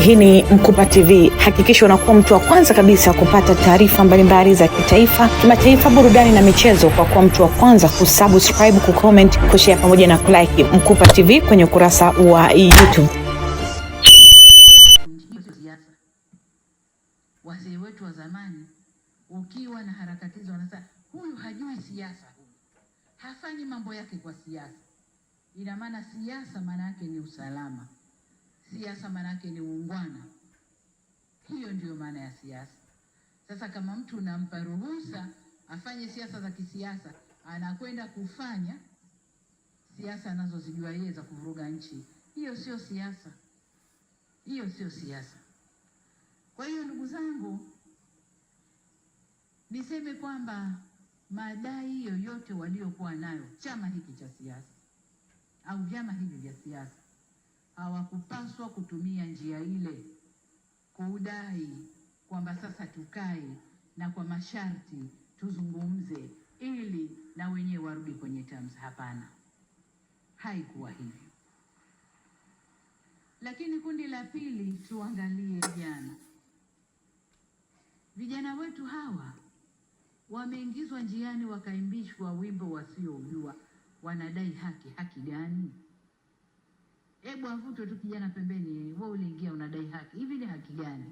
Hii ni Mkupa TV. Hakikisha unakuwa mtu wa kwanza kabisa kupata taarifa mbalimbali za kitaifa, kimataifa, burudani na michezo kwa kuwa mtu wa kwanza kusubscribe, kucomment, kushare pamoja na kulike Mkupa TV kwenye ukurasa wa YouTube. Wazee wetu wa zamani ukiwa na harakati hizo wanasema huyu hajui siasa, hafanyi mambo yake kwa siasa. Ina maana siasa maana yake ni usalama. Siasa maana yake ni uungwana. Hiyo ndio maana ya siasa. Sasa kama mtu unampa ruhusa afanye siasa za kisiasa, anakwenda kufanya siasa anazozijua yeye za kuvuruga nchi, hiyo sio siasa. Hiyo sio siasa. Kwa hiyo ndugu zangu, niseme kwamba madai yoyote waliokuwa nayo chama hiki cha siasa au vyama hivi vya siasa hawakupaswa kutumia njia ile kudai kwamba sasa tukae na kwa masharti tuzungumze ili na wenyewe warudi kwenye terms. Hapana, haikuwa hivyo. Lakini kundi la pili, tuangalie vijana. Vijana wetu hawa wameingizwa njiani, wakaimbishwa wimbo wasiojua. Wanadai haki. Haki gani? Hebu avutwe tu kijana pembeni, wewe uliingia unadai haki. Hivi ni haki gani?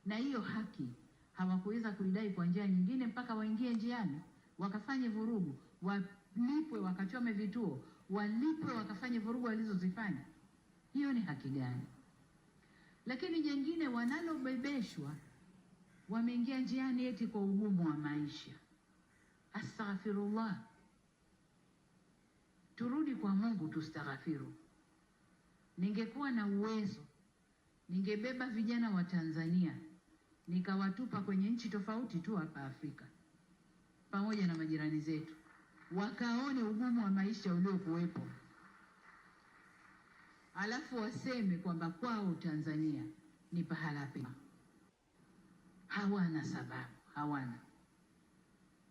Na hiyo haki hawakuweza kuidai kwa njia nyingine mpaka waingie njiani, wakafanye vurugu, walipwe, wakachome vituo, walipwe, wakafanye vurugu walizozifanya. Hiyo ni haki gani? Lakini jengine wanalobebeshwa, wameingia njiani eti kwa ugumu wa maisha. Astaghfirullah. Turudi kwa Mungu tustaghfiru. Ningekuwa na uwezo, ningebeba vijana wa Tanzania nikawatupa kwenye nchi tofauti tu hapa Afrika pamoja na majirani zetu, wakaone ugumu wa maisha uliokuwepo, alafu waseme kwamba kwao Tanzania ni pahala pema. Hawana sababu, hawana.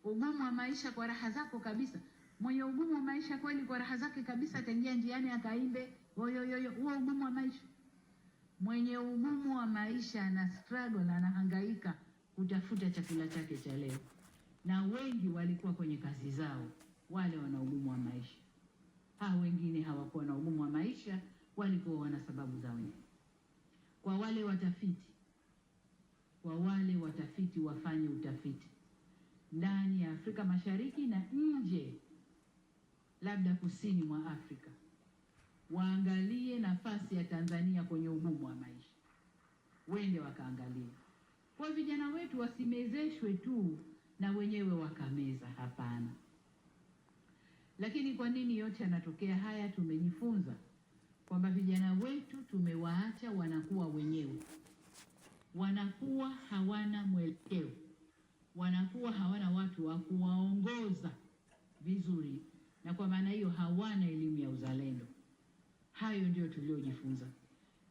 Ugumu wa maisha kwa raha zako kabisa. Mwenye ugumu wa maisha kweli kwa raha zake kabisa ataingia njiani akaimbe oyoyoyo, huo ugumu wa maisha. Mwenye ugumu wa maisha ana struggle, anahangaika kutafuta chakula chake cha leo, na wengi walikuwa kwenye kazi zao, wale wana ugumu wa maisha. Hao wengine hawakuwa na ugumu wa maisha, walikuwa wana sababu zao. Kwa wale watafiti wafanye utafiti ndani ya Afrika Mashariki na nje, labda kusini mwa Afrika, waangalie nafasi ya Tanzania kwenye ugumu wa maisha, wende wakaangalie. Kwa vijana wetu wasimezeshwe tu na wenyewe wakameza, hapana. Lakini kwa nini yote yanatokea haya? Tumejifunza kwamba vijana wetu tumewaacha wanakuwa wenyewe, wanakuwa hawana mwelekeo, wanakuwa hawana watu wa kuwaongoza vizuri, na kwa maana hiyo hawana elimu ya uzalendo. Hayo ndio tuliojifunza.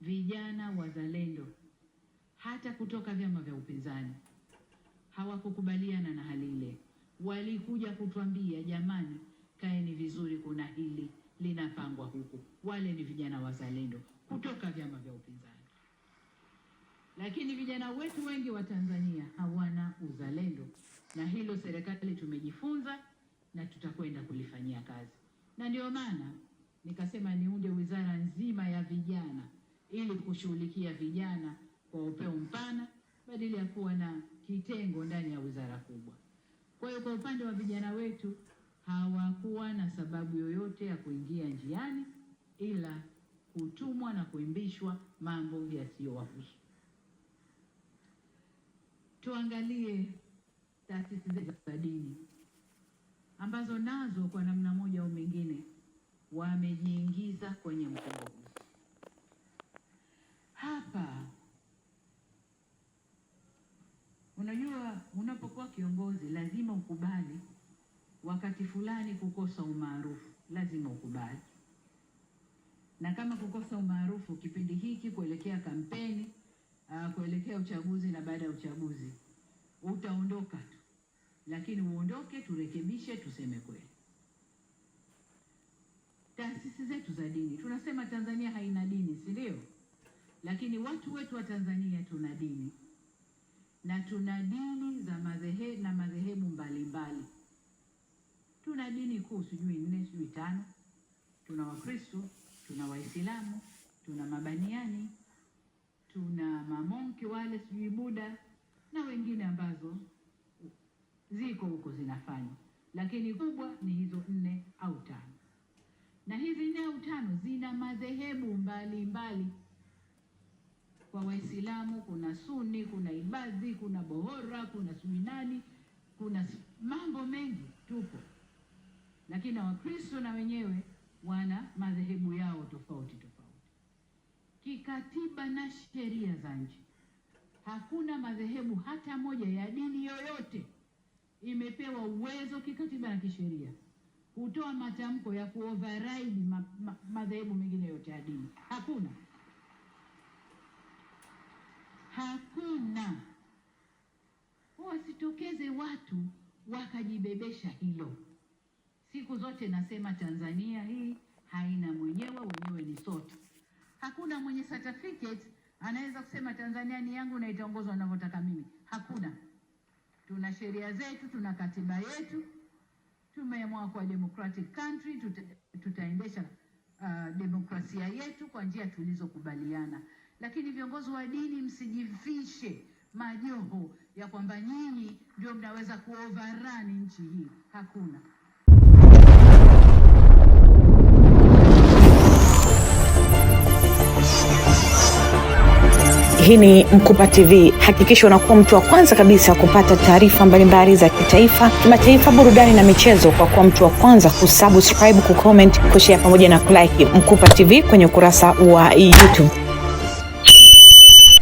Vijana wazalendo hata kutoka vyama vya upinzani hawakukubaliana na hali ile. Walikuja kutuambia, jamani, kaeni vizuri, kuna hili linapangwa huku. Wale ni vijana wazalendo kutoka vyama vya upinzani. Lakini vijana wetu wengi wa Tanzania hawana uzalendo, na hilo serikali tumejifunza na tutakwenda kulifanyia kazi. Na ndio maana nikasema niunde wizara nzima ya vijana ili kushughulikia vijana kwa upeo mpana badala ya kuwa na kitengo ndani ya wizara kubwa. Kwa hiyo kwa upande wa vijana wetu hawakuwa na sababu yoyote ya kuingia njiani ila kutumwa na kuimbishwa mambo yasiyowahusu. Tuangalie taasisi za dini ambazo nazo kwa namna moja au mengine wamejiingiza kwenye mkondo huu. Hapa unajua, unapokuwa kiongozi lazima ukubali wakati fulani kukosa umaarufu, lazima ukubali. Na kama kukosa umaarufu kipindi hiki kuelekea kampeni, kuelekea uchaguzi na baada ya uchaguzi, utaondoka tu. Lakini uondoke, turekebishe, tuseme kweli. Taasisi zetu za dini, tunasema Tanzania haina dini, si ndio? Lakini watu wetu wa Tanzania tuna dini, na tuna dini za madhehebu mbalimbali. Tuna dini kuu sijui 4 sijui 5. Tuna Wakristo, tuna Waislamu, tuna Mabaniani, tuna mamonki wale sijui Buddha na wengine ambazo ziko huko zinafanya, lakini kubwa ni hizo 4 au 5. Na hizi 4 au 5 zina madhehebu mbalimbali. Kwa Waislamu kuna Sunni, kuna Ibadhi, kuna Bohora, kuna Suminani, kuna mambo mengi tupo. Lakini Wakristo na wenyewe wana madhehebu yao tofauti tofauti. Kikatiba na sheria za nchi, hakuna madhehebu hata moja ya dini yoyote imepewa uwezo kikatiba na kisheria kutoa matamko ya kuoverride madhehebu mengine yote ya dini. Hakuna. Hakuna. Wasitokeze watu wakajibebesha hilo. Siku zote nasema Tanzania hii haina mwenyewe, wenyewe ni sote. Hakuna mwenye certificate anaweza kusema Tanzania ni yangu na itaongozwa ninavyotaka mimi. Hakuna. Tuna sheria zetu, tuna katiba yetu. Tumeamua kwa democratic country tutaendesha demokrasia yetu kwa njia tulizokubaliana. Lakini viongozi wa dini, msijifishe majoho ya kwamba nyinyi ndio mnaweza kuoverrun nchi hii. Hakuna. Hii ni Mkupa TV. Hakikisha unakuwa mtu wa kwanza kabisa kupata taarifa mbalimbali za kitaifa, kimataifa, burudani na michezo kwa kuwa mtu wa kwanza kusubscribe, kucomment, kushare pamoja na kulike Mkupa TV kwenye ukurasa wa YouTube.